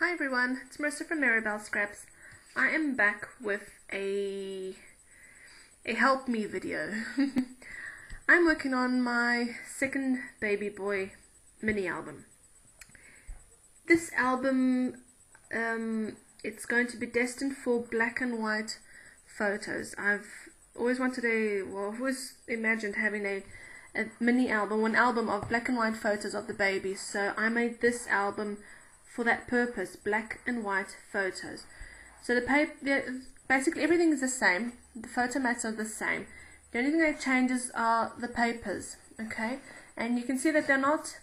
Hi everyone, it's Marissa from Maribel Scraps. I am back with a help me video. I'm working on my second baby boy mini album. This album, it's going to be destined for black and white photos. I've always always imagined having a mini album, one album of black and white photos of the baby. So I made this album for that purpose, black and white photos. So basically everything is the same. The photo mats are the same. The only thing that changes are the papers, okay? And you can see that they're not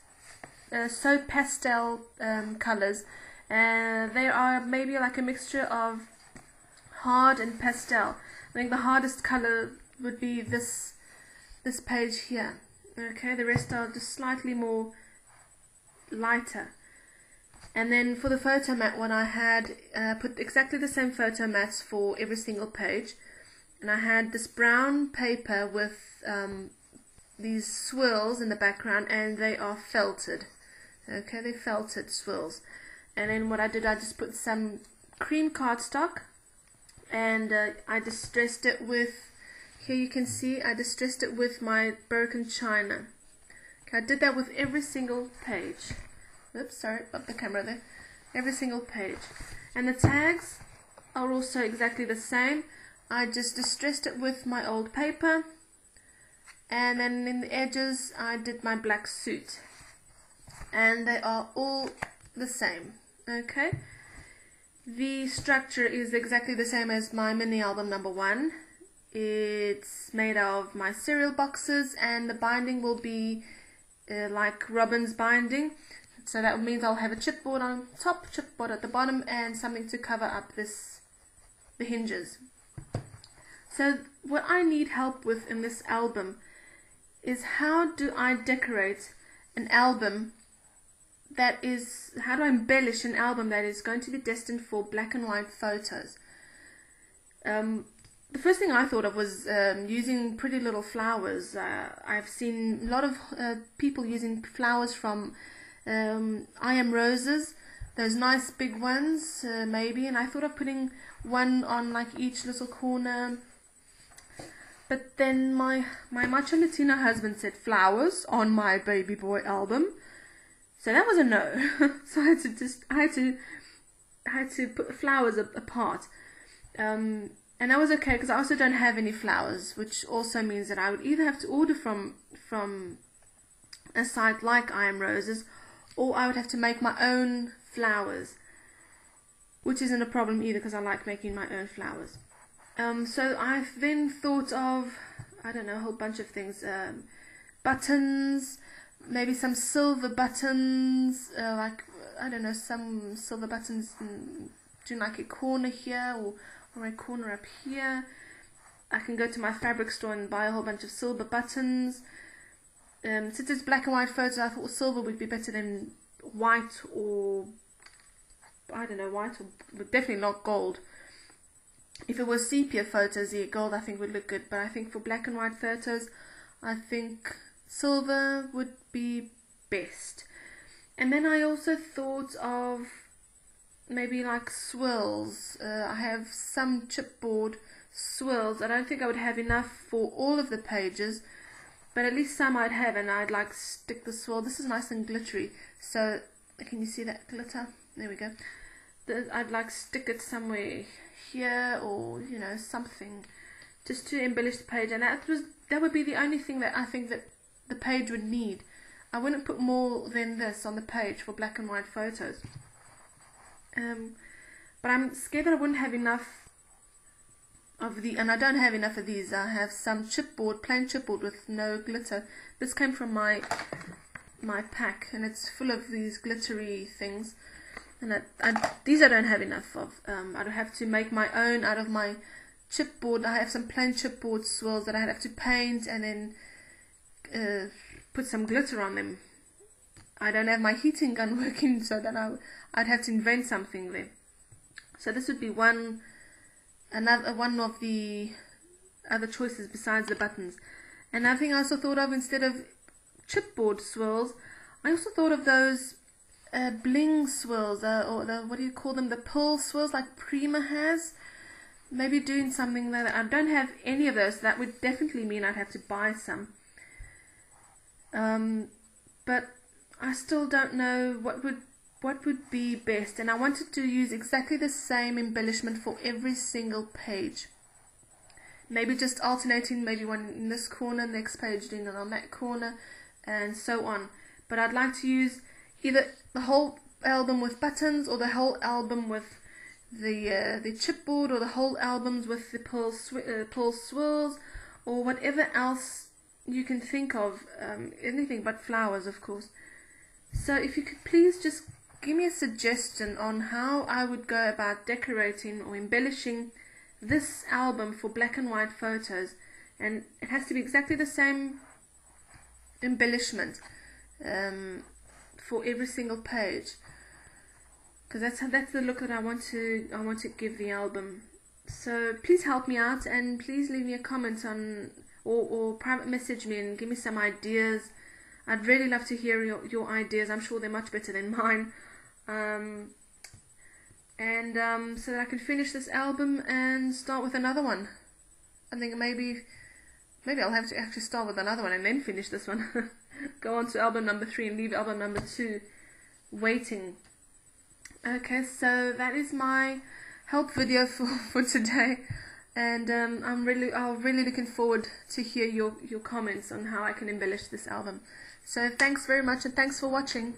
so pastel colors. They are maybe like a mixture of hard and pastel. I think the hardest color would be this page here. Okay, the rest are just slightly more lighter. And then for the photo mat one, I had put exactly the same photo mats for every single page. And I had this brown paper with these swirls in the background, and they are felted. Okay, they're felted swirls. And then what I did, I just put some cream cardstock, and I distressed it with, here you can see, I distressed it with my broken china. Okay, I did that with every single page. Oops, sorry, up the camera there. Every single page. And the tags are also exactly the same. I just distressed it with my old paper. And then in the edges, I did my black suit. And they are all the same. Okay? The structure is exactly the same as my mini album number 1. It's made of my cereal boxes, and the binding will be like Robin's binding. So that means I'll have a chipboard on top, chipboard at the bottom, and something to cover up the hinges. So what I need help with in this album is, how do I decorate an album how do I embellish an album that is going to be destined for black and white photos? The first thing I thought of was using pretty little flowers. I've seen a lot of people using flowers from I Am Roses, those nice big ones, maybe, and I thought of putting one on like each little corner. But then my macho Latino husband said flowers on my baby boy album, so that was a no. So I had to put the flowers apart, and that was okay, because I also don't have any flowers, which also means that I would either have to order from a site like I Am Roses, or I would have to make my own flowers, which isn't a problem either, because I like making my own flowers. So I've then thought of, I don't know, a whole bunch of things. Buttons, maybe some silver buttons, like, I don't know, some silver buttons doing like a corner here, or a corner up here. I can go to my fabric store and buy a whole bunch of silver buttons. Since it's black and white photos, I thought silver would be better than white, or I don't know, white, or definitely not gold. If it was sepia photos, yeah, gold I think would look good, but I think for black and white photos, I think silver would be best. And then I also thought of maybe like swirls. I have some chipboard swirls. I don't think I would have enough for all of the pages, but at least some I'd have, and I'd like stick the swirl. This is nice and glittery, so can you see that glitter? There we go. I'd like stick it somewhere here, or you know, something just to embellish the page, and that would be the only thing that I think that the page would need. I wouldn't put more than this on the page for black and white photos. But I'm scared that I wouldn't have enough of and I don't have enough of these. I have some chipboard, plain chipboard with no glitter. This came from my pack, and it's full of these glittery things, and these I don't have enough of. I'd have to make my own out of my chipboard. I have some plain chipboard swirls that I'd have to paint and then put some glitter on them. I don't have my heating gun working, so that I'd have to invent something there. So this would be one of the other choices besides the buttons. Another thing I also thought of, instead of chipboard swirls, I also thought of those bling swirls, or the, what do you call them, the pearl swirls like Prima has. Maybe doing something that I don't have any of those. That would definitely mean I'd have to buy some. But I still don't know what would be best, and I wanted to use exactly the same embellishment for every single page. Maybe just alternating, maybe one in this corner, next page doing it on that corner, and so on. But I'd like to use either the whole album with buttons, or the whole album with the chipboard, or the whole albums with the pearl swirls, or whatever else you can think of, anything but flowers, of course. So if you could please just give me a suggestion on how I would go about decorating or embellishing this album for black and white photos, and it has to be exactly the same embellishment for every single page, because that's the look that I want to give the album. So please help me out, and please leave me a comment on, or private message me and give me some ideas. I'd really love to hear your ideas. I'm sure they're much better than mine. So that I can finish this album and start with another one. I think maybe I'll have to actually start with another one and then finish this one. Go on to album number 3 and leave album number 2 waiting. Okay, so that is my help video for today, and I'm really looking forward to hear your comments on how I can embellish this album. So thanks very much, and thanks for watching.